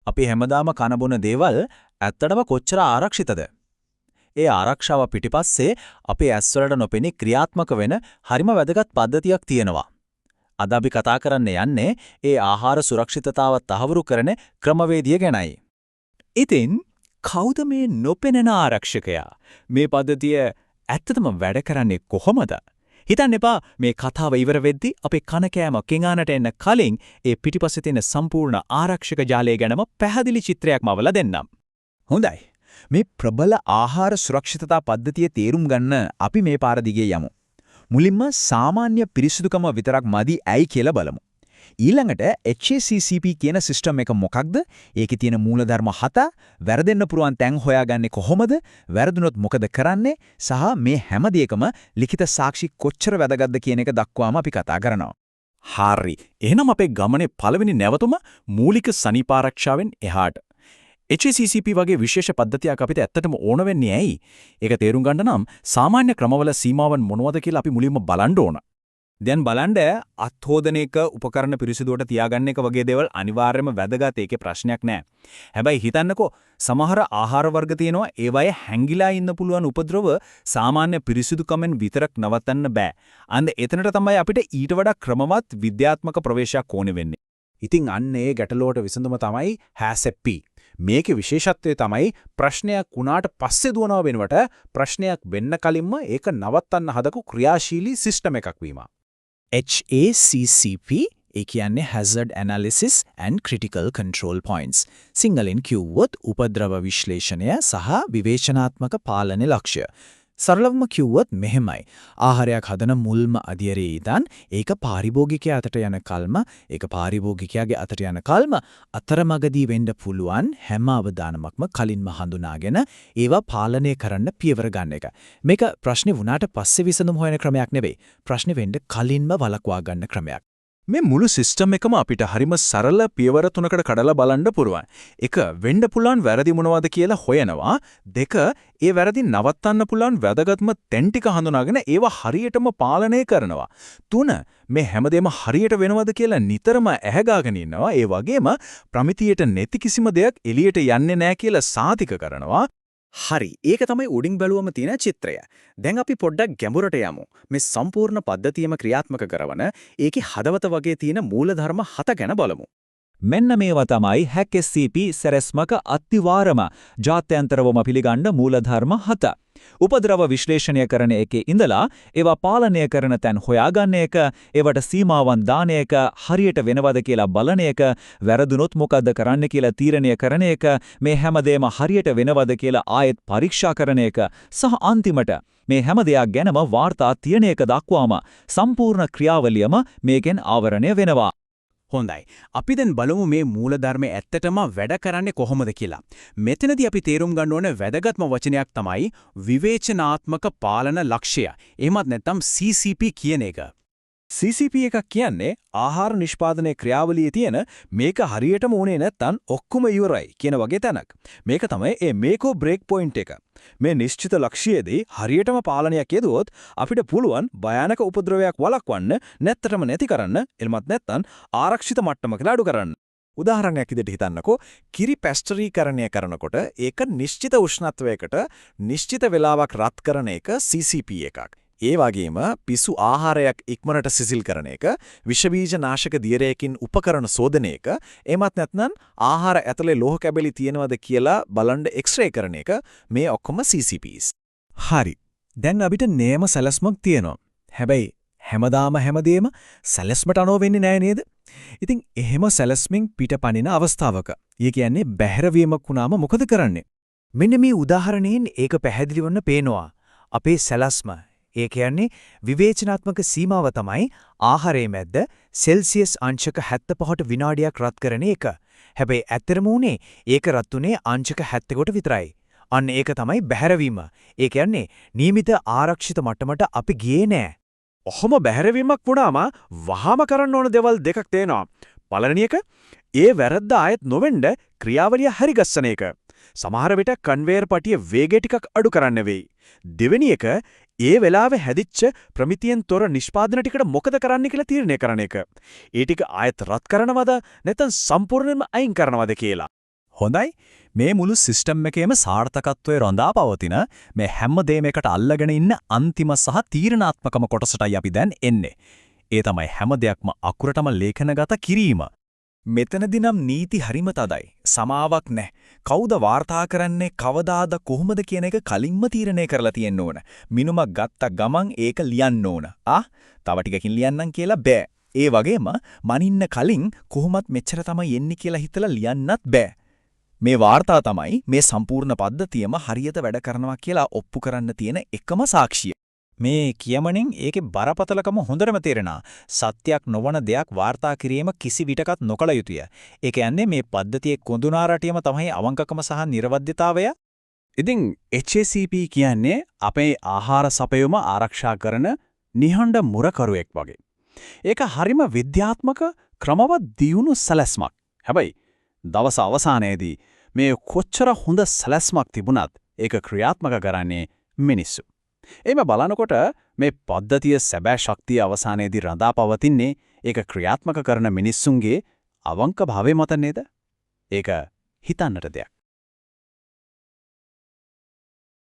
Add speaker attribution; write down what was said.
Speaker 1: අපි හැමදාම කනබොන දේවල් ඇත්තටම කොච්චර ආරක්ෂිතද? ඒ ආරක්ෂාව පිටිපස්සේ අපේ ඇස්වලට නොපෙනී ක්‍රියාත්මක වෙන හරිම වැදගත් පද්ධතියක් තියෙනවා. අද අපි කතා කරන්න යන්නේ ඒ ආහාර සුරක්ෂිතතාව තහවුරු කරන ක්‍රමවේදය ගැනයි.
Speaker 2: ඉතින් කවුද මේ නොපෙනෙන ආරක්ෂකයා? මේ පද්ධතිය ඇත්තටම වැඩ කරන්නේ කොහොමද? හිතන්න එපා මේ කතාව ඉවර වෙද්දී අපේ කන කෑම කෙඟානට එන්න කලින් ඒ පිටිපස්සේ තියෙන සම්පූර්ණ ආරක්ෂක ජාලය ගැනම පැහැදිලි චිත්‍රයක් මවලා දෙන්නම්.
Speaker 3: හොඳයි. මේ ප්‍රබල ආහාර සුරක්ෂිතතා පද්ධතිය තේරුම් ගන්න අපි මේ පාර දිගේ යමු. මුලින්ම සාමාන්‍ය පිරිසිදුකම විතරක් මදි ඇයි කියලා බලමු. ඊළඟට HACCP කියන සිස්ටම් එක මොකක්ද? ඒකේ තියෙන මූලධර්ම 7, වැරදෙන්න පුරුවන් තැන් හොයාගන්නේ කොහොමද? වැරදුනොත් මොකද කරන්නේ? සහ මේ හැම දෙයකම ලිඛිත සාක්ෂි කොච්චර වැදගත්ද කියන එක දක්වාම අපි කතා කරනවා.
Speaker 2: හරි. එහෙනම් අපේ ගමනේ පළවෙනි නැවතුම මූලික සනීපාරක්ෂාවෙන් එහාට. HACCP වගේ විශේෂ පද්ධතියක් අපිට ඇත්තටම ඕන වෙන්නේ ඇයි? ඒක තේරුම් ගන්න නම් සාමාන්‍ය ක්‍රමවල සීමාවන් මොනවද කියලා අපි මුලින්ම බලන්න ඕන.
Speaker 1: දැන් බලන්න අත්හෝදන එක උපකරණ පිරිසිදුවට තියාගන්න එක වගේ දේවල් අනිවාර්යයෙන්ම වැදගත්. ඒකේ ප්‍රශ්නයක් නැහැ. හැබැයි හිතන්නකෝ සමහර ආහාර වර්ග තියෙනවා ඒවයේ හැංගිලා ඉන්න පුළුවන් උපද්‍රව සාමාන්‍ය පිරිසිදුකමෙන් විතරක් නවත්තන්න බෑ. අන්න එතනට තමයි අපිට ඊට වඩා ක්‍රමවත් විද්‍යාත්මක ප්‍රවේශයක් ඕනේ වෙන්නේ.
Speaker 3: ඉතින් අන්න ඒ ගැටලුවට විසඳුම තමයි HACCP. මේකේ විශේෂත්වය තමයි ප්‍රශ්නයක් වුණාට පස්සේ දුවනව වෙනුවට ප්‍රශ්නයක් වෙන්න කලින්ම ඒක නවත්තන්න හදපු ක්‍රියාශීලී සිස්ටම් එකක් වීම.
Speaker 2: HACCP ඒ කියන්නේ Hazard Analysis and Critical Control Points. සිංහලෙන් කිව්වොත් උපද්‍රව විශ්ලේෂණය සහ විවේචනාත්මක පාලන ලක්ෂ්‍ය. සරලවම කිව්වොත් මෙහෙමයි. ආහාරයක් හදන මුල්ම අධියරේ ඉඳන් ඒක පාරිභෝගිකයා අතට යන කල්ම ඒක පාරිභෝගිකයාගේ අතට යන කල්ම අතරමඟදී වෙන්න පුළුවන් හැම අවදානමක්ම කලින්ම හඳුනාගෙන ඒවා පාලනය කරන්න පියවර ගන්න එක. මේක ප්‍රශ්නේ වුණාට පස්සේ විසඳුම් හොයන ක්‍රමයක් නෙවෙයි. ප්‍රශ්නේ වෙන්න කලින්ම වළක්වා ගන්න ක්‍රමයක්.
Speaker 1: මේ මුළු සිස්ටම් එකම අපිට හරිම සරල පියවර තුනකට කඩලා බලන්න පුළුවන්. 1. වෙන්න පුළුවන් වැරදි මොනවද කියලා හොයනවා. 2. ඒ වැරදි නවත්තන්න පුළුවන් වැදගත්ම තැන් ටික හඳුනාගෙන ඒවා හරියටම පාලනය කරනවා. 3. මේ හැමදේම හරියට වෙනවද කියලා නිතරම ඇහැගාගෙන ඉන්නවා. ඒ වගේම ප්‍රමිතියට නැති කිසිම දෙයක් එළියට යන්නේ නැහැ කියලා සාතික කරනවා.
Speaker 2: හරි. ඒක තමයි උඩින් බැලුවම තියෙන චිත්‍රය. දැන් අපි පොඩ්ඩක් ගැඹුරට යමු. මේ සම්පූර්ණ පද්ධතියම ක්‍රියාත්මක කරන ඒකේ හදවත වගේ තියෙන මූලධර්ම 7 ගැන බලමු.
Speaker 1: මෙන්න මේවා තමයි HACCP සැරස්මක අතිවාරම ජාත්‍යන්තරවම පිළිගන්න මූලධර්ම 7. උපද්‍රව විශ්ලේෂණය කරන එකේ ඉඳලා ඒවා පාලනය කරන තැන් හොයාගන්න එක, ඒවට සීමාවන් දාන එක, හරියට වෙනවද කියලා බලන එක, වැරදුනොත් මොකද්ද කරන්න කියලා තීරණය කරන එක, මේ හැමදේම හරියට වෙනවද කියලා ආයෙත් පරීක්ෂා කරන එක සහ අන්තිමට මේ හැම දෙයක් ගැනම වාර්තා තියන එක දක්වාම සම්පූර්ණ ක්‍රියාවලියම මේකෙන් ආවරණය වෙනවා.
Speaker 3: හොඳයි. අපි දැන් බලමු මේ මූලධර්මයේ ඇත්තටම වැඩ කරන්නේ කොහොමද කියලා. මෙතනදී අපි තේරුම් ගන්න ඕන වැදගත්ම වචනයක් තමයි විවේචනාත්මක පාලන ලක්ෂ්‍ය. එහෙමත් නැත්නම් CCP කියන එක. CCP එකක් කියන්නේ ආහාර නිෂ්පාදනයේ ක්‍රියාවලියේ තියෙන මේක හරියටම උනේ නැත්නම් ඔක්කොම ඉවරයි කියන වගේ තැනක්. මේක තමයි මේ මේකෝ බ්‍රේක් පොයින්ට් එක. මේ නිශ්චිත ලක්ෂ්‍යයේදී හරියටම පාලනයක් යෙදුවොත් අපිට පුළුවන් භයානක උපද්‍රවයක් වළක්වන්න, නැත්තටම නැති කරන්න, එල්මත් නැත්නම් ආරක්ෂිත මට්ටමකට අඩු කරන්න. උදාහරණයක් විදිහට හිතන්නකෝ කිරි පැස්ටරීකරණය කරනකොට ඒක නිශ්චිත උෂ්ණත්වයකට නිශ්චිත වේලාවක් රත් කරන එක CCP එකක්. ඒ වගේම පිසු ආහාරයක් ඉක්මනට සිසිල් කරන එක, විෂ බීජ නාශක දියරයකින් උපකරණ සෝදන එක, එමත් නැත්නම් ආහාර ඇතුලේ ලෝහ කැබලි තියෙනවද කියලා බලන්න එක්ස්රේ කරන එක මේ ඔක්කොම CCPs.
Speaker 2: හරි. දැන් අපිට නේම සැලැස්මක් තියෙනවා. හැබැයි හැමදේම සැලැස්මට අනුව වෙන්නේ නැහැ නේද? ඉතින් එහෙම සැලැස්මින් පිටපනින අවස්ථාවක, ඒ කියන්නේ බැහැරවීමක් වුණාම මොකද කරන්නේ? මෙන්න මේ උදාහරණයෙන් ඒක පැහැදිලි වන්න පේනවා. අපේ සැලැස්ම ඒ කියන්නේ විවේචනාත්මක සීමාව තමයි ආහාරයේ මැද්ද සෙල්සියස් අංශක 75ට විනාඩියක් රත් කරන එක. හැබැයි ඇත්තටම උනේ ඒක රත් උනේ අංශක 70කට විතරයි. අන්න ඒක තමයි බැහැරවීම. ඒ කියන්නේ නියමිත ආරක්ෂිත මට්ටමට අපි ගියේ නෑ.
Speaker 3: ඔහොම බැහැරවීමක් වුණාම වහාම කරන්න ඕන දේවල් දෙකක් තියෙනවා. පළවෙනි එක ඒ වැරද්ද ආයෙත් නොවෙන්න ක්‍රියාවලිය හරිගස්සන එක. සමහර විට කන්වේයර් පටිය වේගය ටිකක් අඩු කරන්න වෙයි. දෙවෙනි එක ඒ වෙලාවේ හැදිච්ච ප්‍රමිතියෙන් තොර නිෂ්පාදන ටිකට මොකද කරන්න කියලා තීරණය කරන එක. ඒ ටික ආයෙත් රත් කරනවද නැත්නම් සම්පූර්ණයෙන්ම අයින් කරනවද කියලා.
Speaker 2: හොඳයි. මේ මුළු සිස්ටම් එකේම සාර්ථකත්වයේ රඳා පවතින මේ හැම දෙයක්ම එකට අල්ලගෙන ඉන්න අන්තිම සහ තීරණාත්මකම කොටසටයි අපි දැන් එන්නේ. ඒ තමයි හැම දෙයක්ම අකුරටම ලේඛනගත කිරීම. මෙතනදී නම් නීති හරිම තදයි. සමාවක් නැහැ. කවුද වාර්තා කරන්නේ කවදාද කොහොමද කියන එක කලින්ම තීරණය කරලා තියෙන්න ඕන. මිනුමක් ගත්ත ගමන් ඒක ලියන්න ඕන. තව ටිකකින් ලියන්නම් කියලා බෑ. ඒ වගේම මනින්න කලින් කොහොමත් මෙච්චර තමයි එන්නේ කියලා හිතලා ලියන්නත් බෑ. මේ වාර්තා තමයි මේ සම්පූර්ණ පද්ධතියම හරියට වැඩ කරනවා කියලා ඔප්පු කරන්න තියෙන එකම සාක්ෂිය.
Speaker 1: මේ කියමනින් ඒකේ බරපතලකම හොඳටම තේරෙනවා. සත්‍යක් නොවන දෙයක් වාර්තා කිරීම කිසි විටකත් නොකළ යුතුය. ඒ කියන්නේ මේ පද්ධතියේ කොඳුනාරටියම තමයි අවංකකම සහ නිර්වද්‍යතාවය.
Speaker 3: ඉතින් HACP කියන්නේ අපේ ආහාර සපයුම ආරක්ෂා කරන නිහඬ මුරකරුවෙක් වගේ. ඒක හරිම විද්‍යාත්මක ක්‍රමවත් දියුණු සැලැස්මක්. හැබැයි දවස අවසානයේදී මේ කොච්චර හොඳ සැලැස්මක් තිබුණත් ඒක ක්‍රියාත්මක කරන්නේ මිනිස්සු. එimhe බලනකොට මේ පද්ධතිය සැබෑ ශක්තිය අවසානයේදී රඳා පවතින්නේ ඒක ක්‍රියාත්මක කරන මිනිස්සුන්ගේ අවංක භාවය මත නේද? ඒක හිතන්නට දෙයක්.